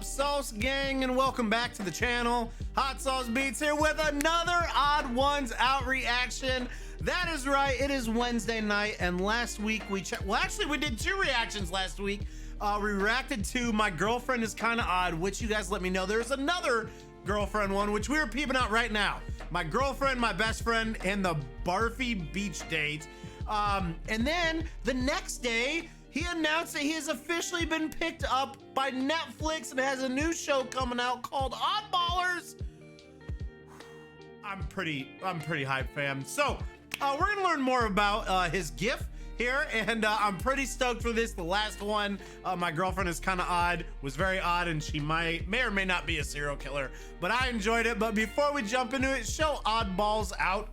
up, Sauce Gang, and welcome back to the channel. Hot Sauce Beats here with another Odd Ones Out reaction. That is right, it is Wednesday night, and last week we did two reactions last week. We reacted to My Girlfriend Is Kinda Odd, which you guys let me know there's another girlfriend one, which we're peeping out right now. My girlfriend, my best friend, and the Barfy beach date. And then the next day, he announced that he has officially been picked up by Netflix and has a new show coming out called Oddballers. I'm pretty hyped, fam. So we're gonna learn more about his gift here, and I'm pretty stoked for this. The last one, My Girlfriend Is Kinda Odd, was very odd, and she may or may not be a serial killer, but I enjoyed it. But before we jump into it, show Odd Ones Out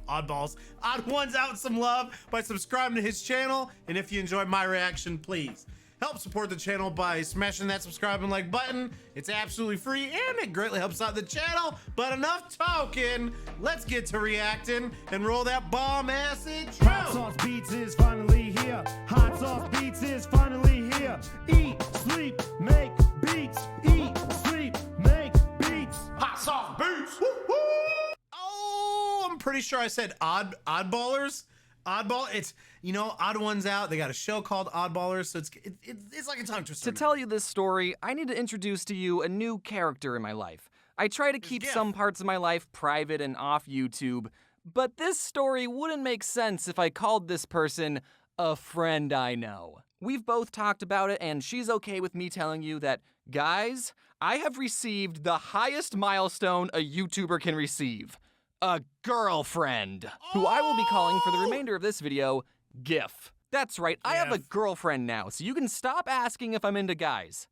some love by subscribing to his channel, and if you enjoyed my reaction, please help support the channel by smashing that subscribe and like button. It's absolutely free and it greatly helps out the channel. But enough talking, let's get to reacting and roll that bomb ass intro. Hot Sauce Beats is finally here. Hot Sauce Beats is finally here. Eat, sleep, make beats. Eat, sleep, make beats. Hot Sauce Beats. Woo-hoo! Oh, I'm pretty sure I said Oddballers. Oddball, it's, you know, Odd Ones Out. They got a show called Oddballers, so it's like a tongue twister. To tell you this story, I need to introduce to you a new character in my life. I try to keep some parts of my life private and off YouTube, but this story wouldn't make sense if I called this person a friend I know. We've both talked about it, and she's okay with me telling you that, guys, I have received the highest milestone a YouTuber can receive. A girlfriend, who I will be calling for the remainder of this video, GIF. That's right, I have a girlfriend now, so you can stop asking if I'm into guys.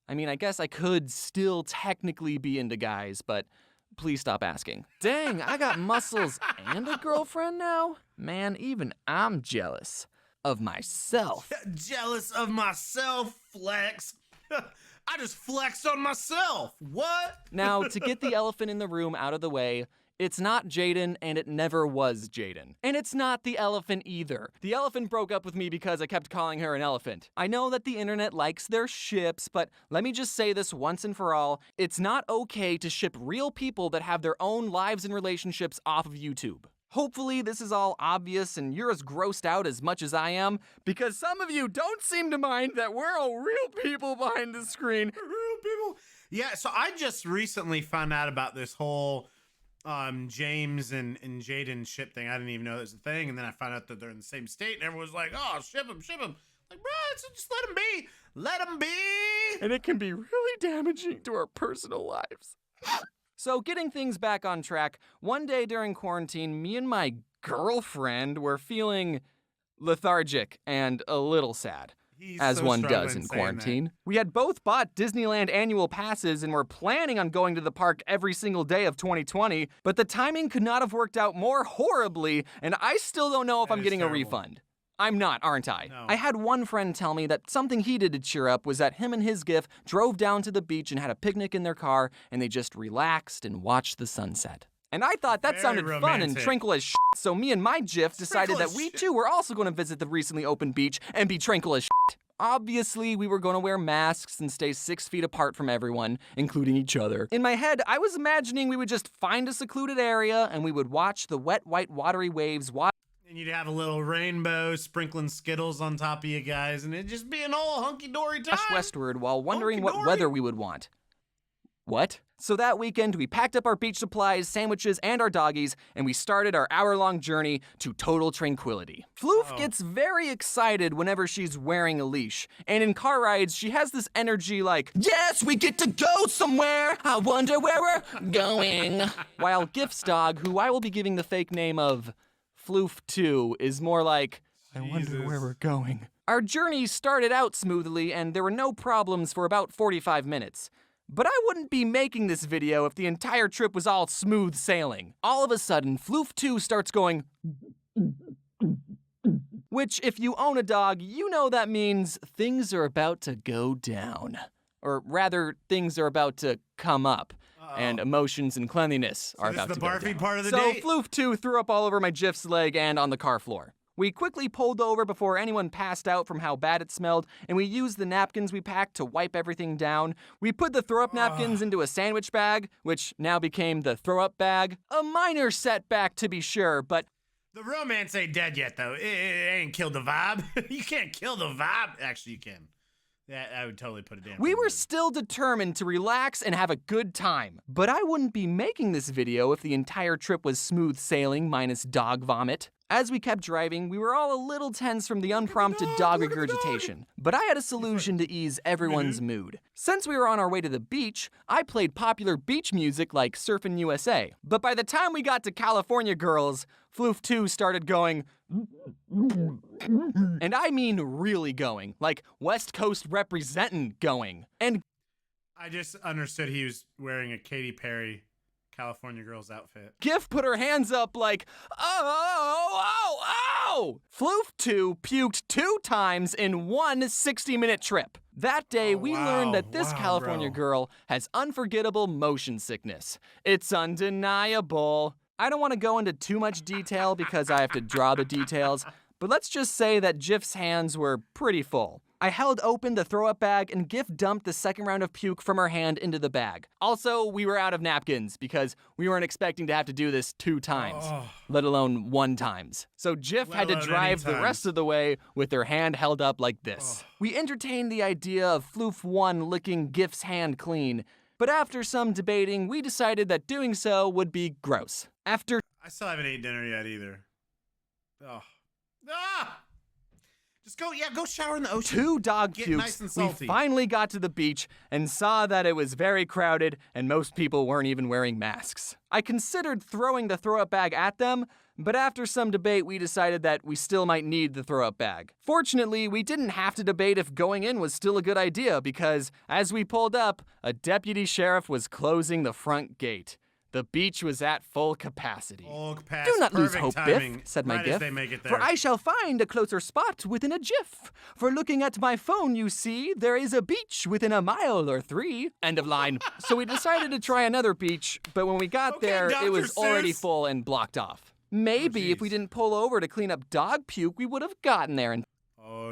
I mean, I guess I could still technically be into guys, but please stop asking. Dang, I got muscles and a girlfriend now? Man, even I'm jealous of myself. Jealous of myself, flex. I just flexed on myself. What? Now, to get the elephant in the room out of the way, it's not Jaden, and it never was Jaden. And it's not the elephant either. The elephant broke up with me because I kept calling her an elephant. I know that the internet likes their ships, but let me just say this once and for all. It's not okay to ship real people that have their own lives and relationships off of YouTube. Hopefully this is all obvious and you're as grossed out as much as I am, because some of you don't seem to mind that we're all real people behind the screen. Real people. Yeah, so I just recently found out about this whole James and Jaden ship thing. I didn't even know it was a thing, and then I found out that they're in the same state, and everyone was like, "Oh, ship them." Like, bro, just let them be. And it can be really damaging to our personal lives. So getting things back on track, one day during quarantine, me and my girlfriend were feeling lethargic and a little sad. As one does in quarantine. We had both bought Disneyland annual passes and were planning on going to the park every single day of 2020, but the timing could not have worked out more horribly, and I still don't know if I'm getting a refund. I'm not, aren't I? No. I had one friend tell me that something he did to cheer up was that him and his GIF drove down to the beach and had a picnic in their car, and they just relaxed and watched the sunset. And I thought that sounded fun and tranquil as shit, so me and my GIF decided that we too were also going to visit the recently opened beach and be tranquil as shit. Obviously, we were going to wear masks and stay 6 feet apart from everyone, including each other. In my head, I was imagining we would just find a secluded area and we would watch the wet, white, watery waves and you'd have a little rainbow sprinkling Skittles on top of you guys, and it'd just be an old hunky-dory time. Westward while wondering what weather we would want. What? So that weekend, we packed up our beach supplies, sandwiches, and our doggies, and we started our hour-long journey to total tranquility. Floof gets very excited whenever she's wearing a leash, and in car rides, she has this energy like, yes, we get to go somewhere! I wonder where we're going! While GIF's dog, who I will be giving the fake name of Floof 2, is more like, I wonder where we're going. Our journey started out smoothly, and there were no problems for about 45 minutes. But I wouldn't be making this video if the entire trip was all smooth sailing. All of a sudden, Floof 2 starts going, which if you own a dog, you know that means things are about to go down. Or rather, things are about to come up. And emotions and cleanliness are about to go down. This is the Barfy part of the day. date. So Floof 2 threw up all over my GIF's leg and on the car floor. We quickly pulled over before anyone passed out from how bad it smelled, and we used the napkins we packed to wipe everything down. We put the throw-up napkins into a sandwich bag, which now became the throw-up bag. A minor setback to be sure, but The romance ain't dead yet, though. It ain't killed the vibe. You can't kill the vibe. Actually, you can. That I would totally put it down. we were still determined to relax and have a good time. But I wouldn't be making this video if the entire trip was smooth sailing minus dog vomit. As we kept driving, we were all a little tense from the unprompted dog regurgitation, but I had a solution to ease everyone's mood. Since we were on our way to the beach, I played popular beach music like Surfin' USA. But by the time we got to California Girls, Floof 2 started going, and I mean really going, like West Coast representin' going. And I just understood he was wearing a Katy Perry California Girls outfit. Gif put her hands up like, oh! Floof 2 puked 2 times in one 60-minute trip. That day, we learned that this California girl has unforgettable motion sickness. It's undeniable. I don't want to go into too much detail because I have to draw the details, but let's just say that Jif's hands were pretty full. I held open the throw-up bag and Gif dumped the second round of puke from her hand into the bag. Also, we were out of napkins because we weren't expecting to have to do this 2 times, let alone 1 times. So Jif had to drive the rest of the way with her hand held up like this. We entertained the idea of Floof 1 licking Gif's hand clean, but after some debating, we decided that doing so would be gross. I still haven't eaten dinner yet either. Just go shower in the ocean. 2 dog Get pukes, nice and salty. we finally got to the beach and saw that it was very crowded and most people weren't even wearing masks. I considered throwing the throw-up bag at them, but after some debate, we decided that we still might need the throw-up bag. Fortunately, we didn't have to debate if going in was still a good idea because, as we pulled up, a deputy sheriff was closing the front gate. The beach was at full capacity. Do not lose hope, Biff, said my Gif, for I shall find a closer spot within a jiff. For looking at my phone, you see, there is a beach within a mile or 3. End of line. So we decided to try another beach, but when we got there, it was already full and blocked off. Maybe if we didn't pull over to clean up dog puke, we would have gotten there in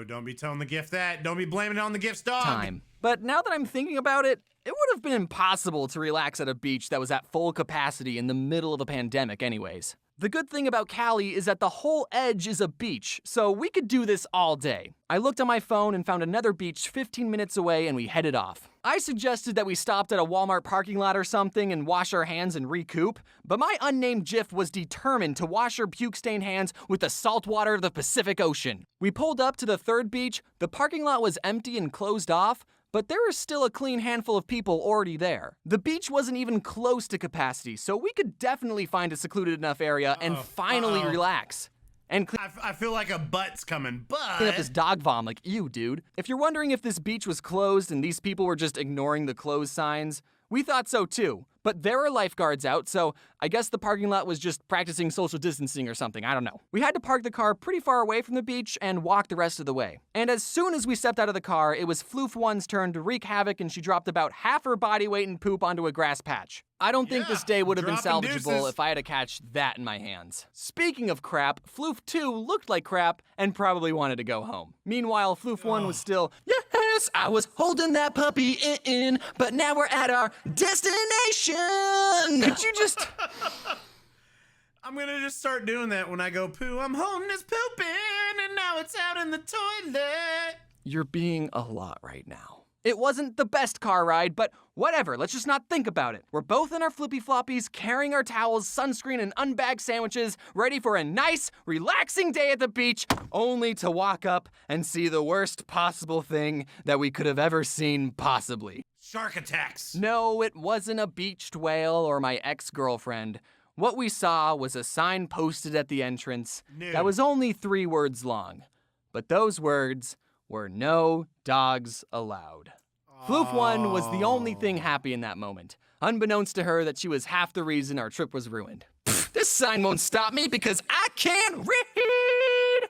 don't be telling the Gif that. Don't be blaming it on the Gif's dog. time. But now that I'm thinking about it, it would have been impossible to relax at a beach that was at full capacity in the middle of a pandemic anyways. The good thing about Cali is that the whole edge is a beach, so we could do this all day. I looked on my phone and found another beach 15 minutes away and we headed off. I suggested that we stopped at a Walmart parking lot or something and wash our hands and recoup, but my unnamed Jif was determined to wash her puke-stained hands with the salt water of the Pacific Ocean. We pulled up to the 3rd beach, the parking lot was empty and closed off, but there was still a clean handful of people already there. The beach wasn't even close to capacity, so we could definitely find a secluded enough area and finally relax. And I feel like a butt's coming, but clean up this dog vom like you, dude. If you're wondering if this beach was closed and these people were just ignoring the closed signs, we thought so too. But there were lifeguards out, so I guess the parking lot was just practicing social distancing or something, I don't know. We had to park the car pretty far away from the beach and walk the rest of the way. And as soon as we stepped out of the car, it was Floof 1's turn to wreak havoc and she dropped about half her body weight in poop onto a grass patch. I don't think this day would have been salvageable if I had to catch that in my hands. Speaking of crap, Floof 2 looked like crap and probably wanted to go home. Meanwhile, Floof 1 was still, yes, I was holding that puppy in, but now we're at our destination. Could you just... I'm gonna just start doing that when I go poo. I'm holding this poop in, and now it's out in the toilet. You're being a lot right now. It wasn't the best car ride, but whatever, let's just not think about it. We're both in our flippy floppies, carrying our towels, sunscreen, and unbagged sandwiches, ready for a nice, relaxing day at the beach, only to walk up and see the worst possible thing that we could have ever seen possibly. Shark attacks. No, it wasn't a beached whale or my ex-girlfriend. What we saw was a sign posted at the entrance that was only 3 words long. But those words were no dogs allowed. Floof 1 was the only thing happy in that moment, unbeknownst to her that she was half the reason our trip was ruined. This sign won't stop me because I can't read!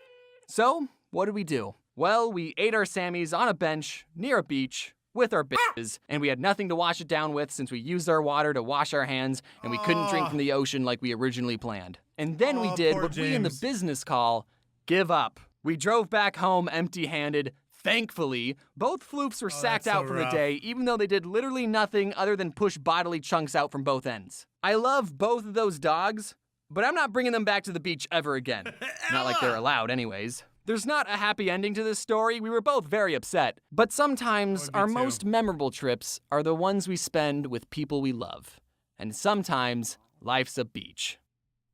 So, what did we do? Well, we ate our Sammies on a bench near a beach with our bitches, and we had nothing to wash it down with since we used our water to wash our hands and we couldn't drink from the ocean like we originally planned. And then we did what we in the business call give up. We drove back home empty-handed. Thankfully, both floofs were sacked that's so out for the rough. day, even though they did literally nothing other than push bodily chunks out from both ends. I love both of those dogs, but I'm not bringing them back to the beach ever again. Not like they're allowed anyways. There's not a happy ending to this story. We were both very upset. But sometimes our most memorable trips are the ones we spend with people we love. And sometimes life's a beach.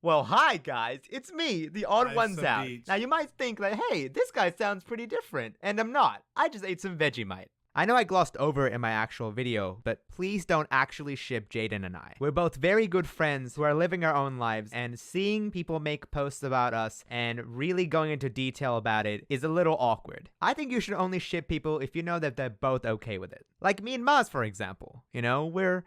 Well, hi guys, it's me, the odd Life's one's a out. beach. Now you might think that, hey, this guy sounds pretty different, and I'm not. I just ate some Vegemite. I know I glossed over it in my actual video, but please don't actually ship Jaden and I. We're both very good friends who are living our own lives, and seeing people make posts about us and really going into detail about it is a little awkward. I think you should only ship people if you know that they're both okay with it. Like me and Maz, for example. You know, we're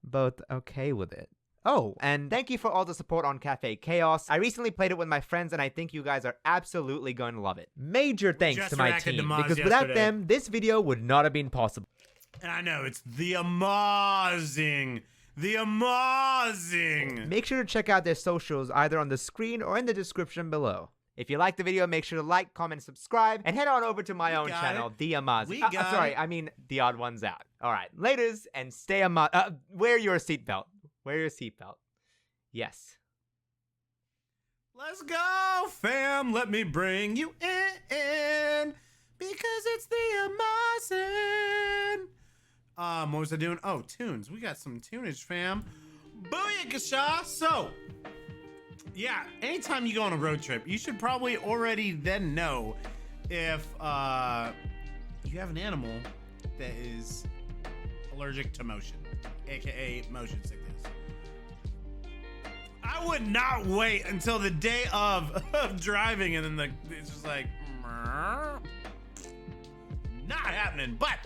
both okay with it. Oh, and thank you for all the support on Cafe Chaos. I recently played it with my friends, and I think you guys are absolutely going to love it. Major thanks just to my reacted to team, Maz because without yesterday. them, this video would not have been possible. And I know, it's TheAMaazing. TheAMaazing. Make sure to check out their socials either on the screen or in the description below. If you like the video, make sure to like, comment, subscribe, and head on over to my own got channel, it. TheAMaazing. We got sorry, it. I mean TheOdd1sOut. All right, laters, and stay wear your seatbelt. Wear your seatbelt. Yes. Let's go, fam. Let me bring you in because it's TheAMaazing. What was I doing? Oh, tunes. We got some tunage, fam. Booyakasha. So, yeah, anytime you go on a road trip, you should probably already then know if you have an animal that is allergic to motion, aka motion sickness. I would not wait until the day of driving and then it's just like, not happening. But,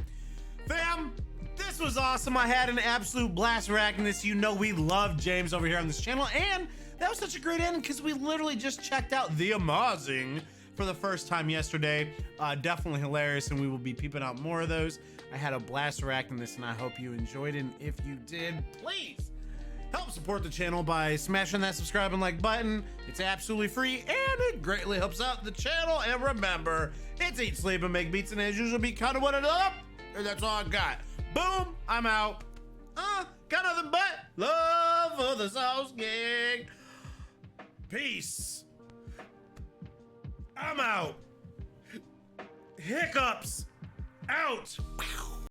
fam, this was awesome. I had an absolute blast racking this. You know we love James over here on this channel, and that was such a great ending because we literally just checked out TheAMaazing for the first time yesterday. Definitely hilarious, and we will be peeping out more of those. I had a blast racking this, and I hope you enjoyed it. And if you did, please help support the channel by smashing that subscribe and like button. It's absolutely free, and it greatly helps out the channel. And remember, it's eat, sleep, and make beats, and as usual, be kind of what it up. And that's all I got. Boom, I'm out. Got nothing but love for the sauce gang. Peace. I'm out. Hiccups out.